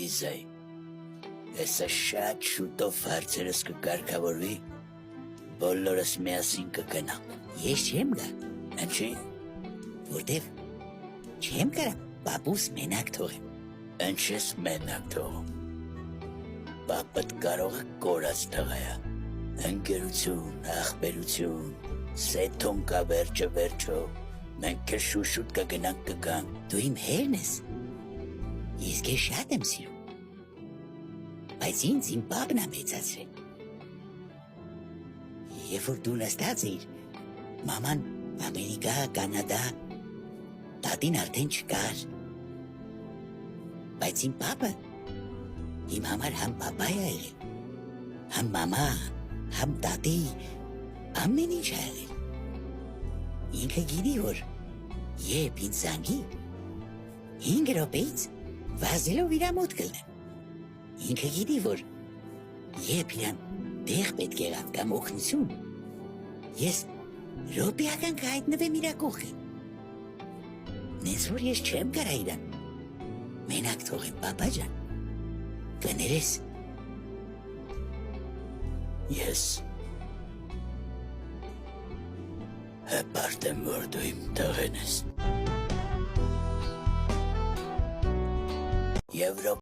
Լիզայի։ Հեսա շատ շուտով հարցերս կկարգավորվի, բոլորս միասին կգնանք։ Ես չեմ գա, Ինչի՞։ որտև չեմ կարա պապուս մենակ թողեմ։ Ինչ ես մենակ թողում։ Պապդ կարող է կորած տղայա։ Ընկերություն, ախպերություն, սեթոն կա վերջը վերջո։ Մենք քեզ շուշուտ կգնանք կգանք։ Դու իմ հերն ես։ Ես քեզ շատ եմ սիրում։ Բայց ինձ իմ պապն է մեծացրել։ Երբ որ դու նստած էիր, մաման Ամերիկա, Կանադա, տատին արդեն չկար։ Բայց իմ պապը իմ համար համ պապա է եղել, համ մամա, համ տատի, ամեն ինչ է եղել։ Ինքը գիտի, որ երբ ինձ զանգի, 5 րոպեից վազելով իրա մոտ կլնեմ։ Ինքը գիտի, որ երբ իրան տեղ պետք եղավ կամ օգնություն, ես րոպեական կհայտնվեմ իրա կողքին։ Նենց որ ես չեմ կարա իրան մենակ թողեմ, պապա ջան, կներես։ Ես հպարտ եմ, որ դու իմ տղեն ես։ Եվրոպա